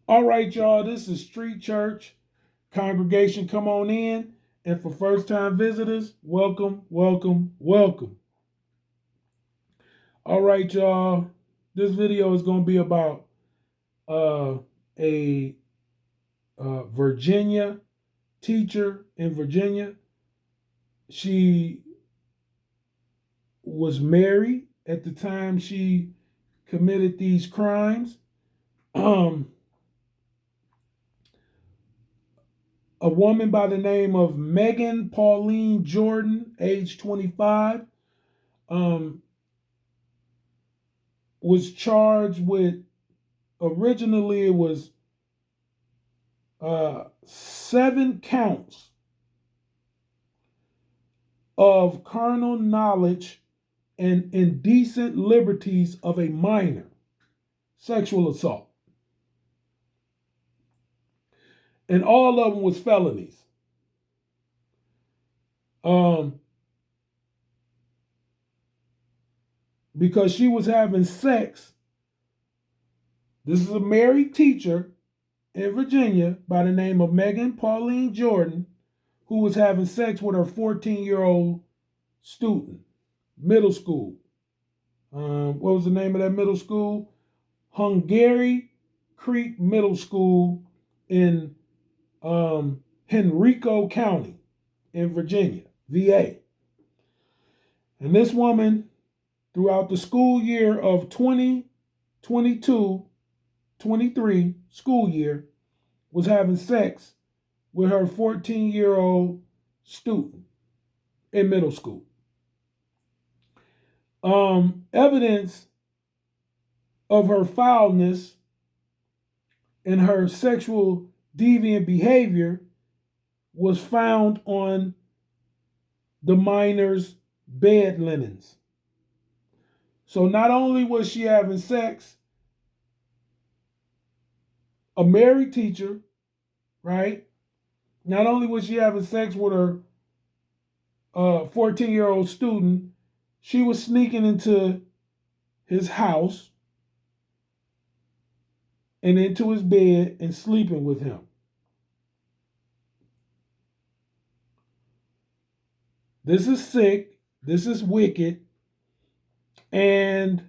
All right, y'all, this is Street Church. Congregation, come on in. And for first time visitors, welcome, welcome, welcome. All right, y'all, this video is going to be about a Virginia teacher in Virginia. She was married at the time she committed these crimes. A woman by the name of Megan Pauline Jordan, age 25, was charged with, originally it was 7 counts of carnal knowledge and indecent liberties of a minor, sexual assault. And all of them was felonies. Because she was having sex. This is a married teacher in Virginia by the name of Megan Pauline Jordan, who was having sex with her 14-year-old student, middle school. What was the name of that middle school? Hungary Creek Middle School in Henrico County in Virginia, VA. And this woman, throughout the school year of 2022-23 school year, was having sex with her 14-year-old student in middle school. Evidence of her foulness and her sexual deviant behavior was found on the minor's bed linens. So not only was she having sex, a married teacher, right? Not only was she having sex with her 14-year-old student, she was sneaking into his house and into his bed and sleeping with him. This is sick. This is wicked. And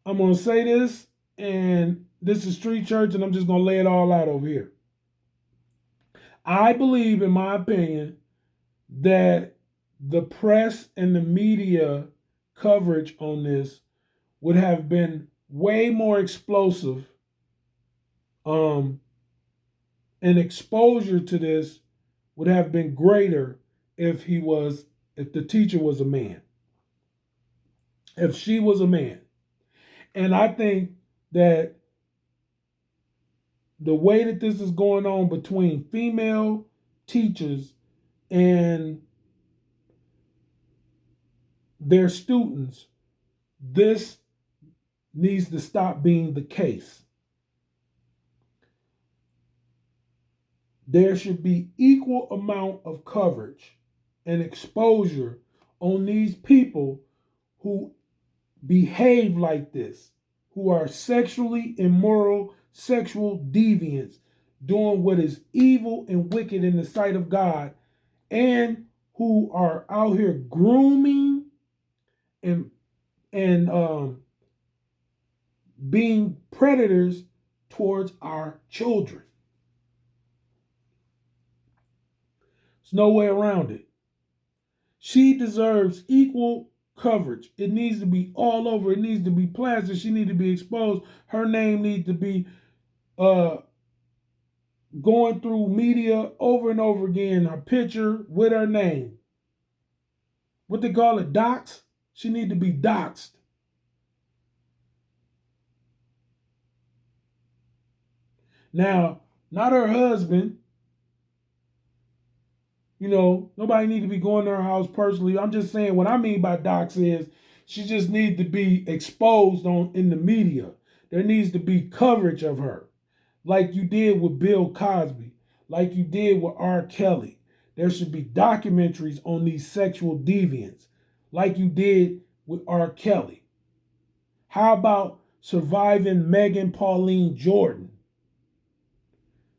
I'm going to say this, and this is Street Church, and I'm just going to lay it all out over here. I believe, in my opinion, that the press and the media coverage on this would have been way more explosive, and exposure to this would have been greater if the teacher was a man, if she was a man. And I think that the way that this is going on between female teachers and their students, this needs to stop being the case. There should be equal amount of coverage and exposure on these people who behave like this, who are sexually immoral, sexual deviants, doing what is evil and wicked in the sight of God, and who are out here grooming and being predators towards our children. There's no way around it. She deserves equal coverage. It needs to be all over. It needs to be plastered. She needs to be exposed. Her name needs to be going through media over and over again. Her picture with her name. What they call it, doxed? She needs to be doxed. Now, not her husband. You know, nobody need to be going to her house personally. I'm just saying what I mean by dox is she just needs to be exposed in the media. There needs to be coverage of her, like you did with Bill Cosby, like you did with R. Kelly. There should be documentaries on these sexual deviants, like you did with R. Kelly. How about surviving Megan Pauline Jordan,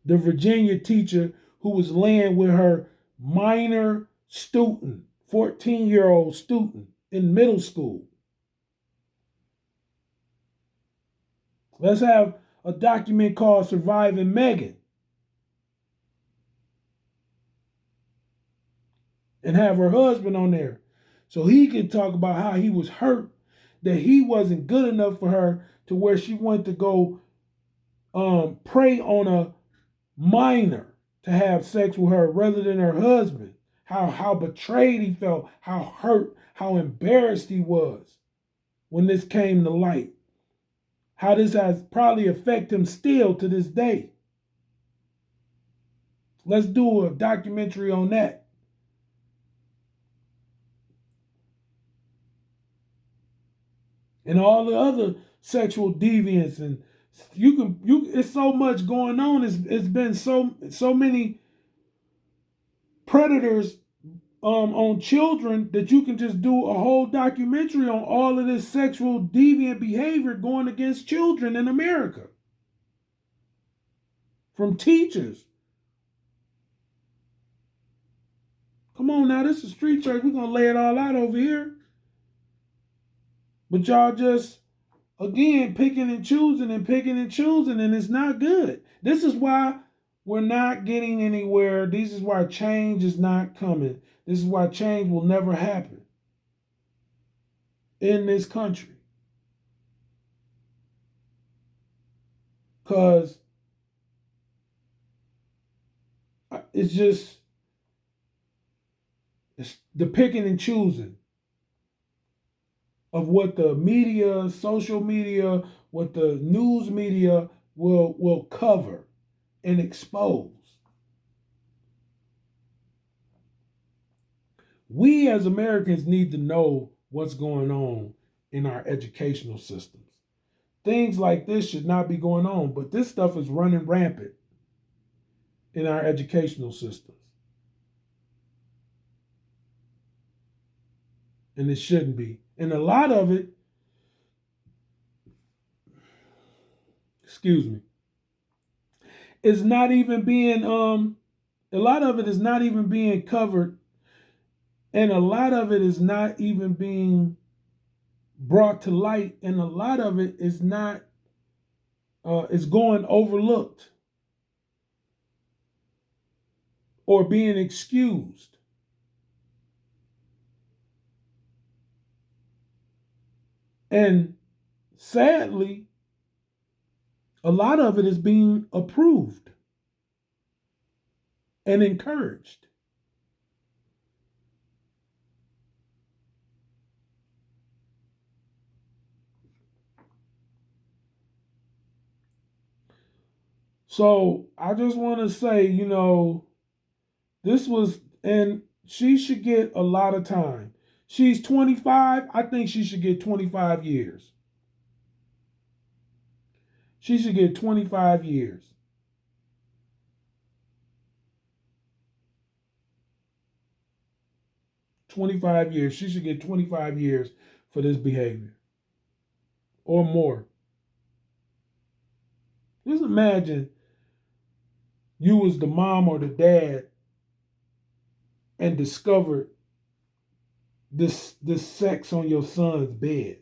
the Virginia teacher who was laying with her minor student, 14-year-old student in middle school. Let's have a document called Surviving Megan and have her husband on there so he can talk about how he was hurt, that he wasn't good enough for her to where she went to go prey on a minor to have sex with her rather than her husband. How betrayed he felt, how hurt, how embarrassed he was when this came to light. How this has probably affected him still to this day. Let's do a documentary on that. And all the other sexual deviance, and it's so much going on. It's been so many predators on children that you can just do a whole documentary on all of this sexual deviant behavior going against children in America. From teachers. Come on now, this is Street Church. We're going to lay it all out over here. But y'all just, again, picking and choosing, and it's not good. This is why we're not getting anywhere. This is why change is not coming. This is why change will never happen in this country. Because it's the picking and choosing of what the media, social media, what the news media will cover and expose. We as Americans need to know what's going on in our educational systems. Things like this should not be going on, but this stuff is running rampant in our educational systems. And it shouldn't be. And a lot of it, is not even being a lot of it is not even being covered, and a lot of it is not even being brought to light, and a lot of it is not is going overlooked or being excused. And sadly, a lot of it is being approved and encouraged. So I just want to say, this was, and she should get a lot of time. She's 25. I think she should get 25 years. She should get 25 years. She should get 25 years for this behavior. Or more. Just imagine you was the mom or the dad and discovered this sex on your son's bed.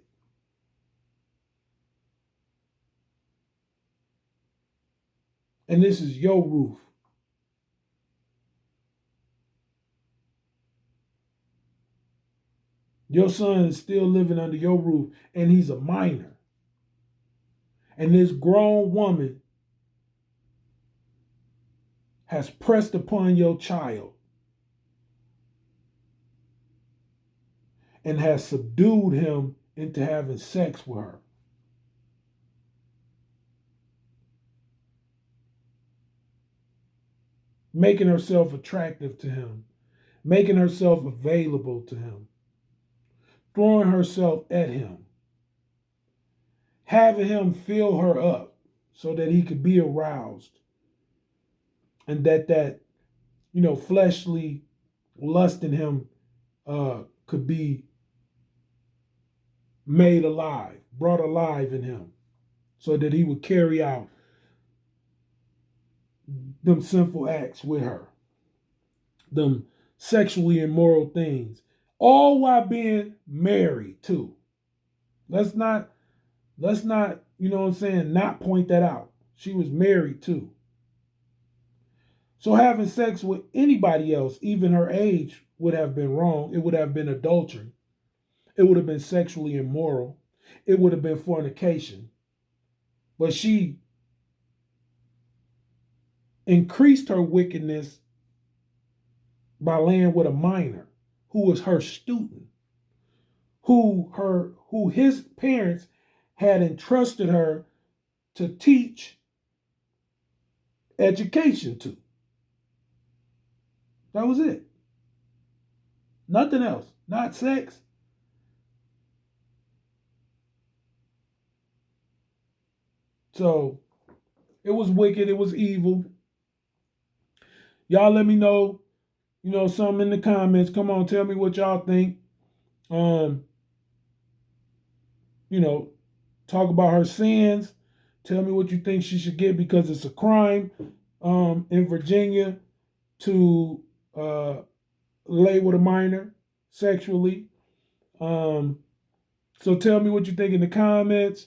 And this is your roof. Your son is still living under your roof, and he's a minor. And this grown woman has pressed upon your child and has subdued him into having sex with her. Making herself attractive to him, making herself available to him, throwing herself at him, having him fill her up so that he could be aroused, and that fleshly lust in him could be made alive, brought alive in him. so that he would carry out them sinful acts with her, them sexually immoral things, all while being married too. Let's not, you know what I'm saying, not point that out. She was married too. So having sex with anybody else, even her age, would have been wrong. It would have been adultery. It would have been sexually immoral. It would have been fornication. But she increased her wickedness by laying with a minor who was her student, who his parents had entrusted her to teach education to. That was it. Nothing else. Not sex. So it was wicked. It was evil. Y'all let me know, something in the comments. Come on, tell me what y'all think. Um, you know, talk about her sins. Tell me what you think she should get, because it's a crime in Virginia to lay with a minor sexually. So tell me what you think in the comments.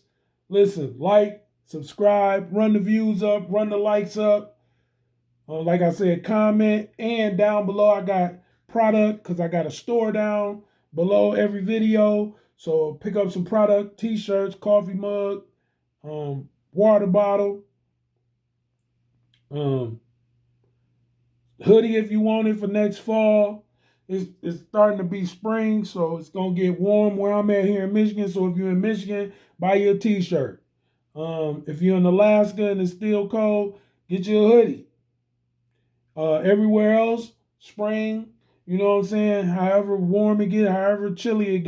Listen, like, subscribe, run the views up, run the likes up. Like I said, comment, and down below I got product, because I got a store down below every video. So pick up some product, t-shirts, coffee mug, water bottle, hoodie if you want it for next fall. It's starting to be spring, so it's going to get warm where I'm at here in Michigan. So if you're in Michigan, buy you a t-shirt. If you're in Alaska and it's still cold, get you a hoodie. Everywhere else, spring, you know what I'm saying? However warm it get, however chilly it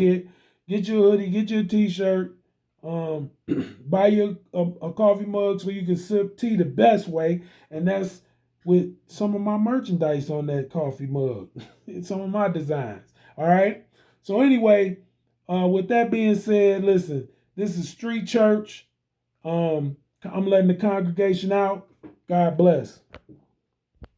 get you a hoodie, get you a t-shirt, buy you a coffee mug so you can sip tea the best way, and that's with some of my merchandise on that coffee mug, some of my designs. All right. So anyway, with that being said, listen, this is Street Church. I'm letting the congregation out. God bless.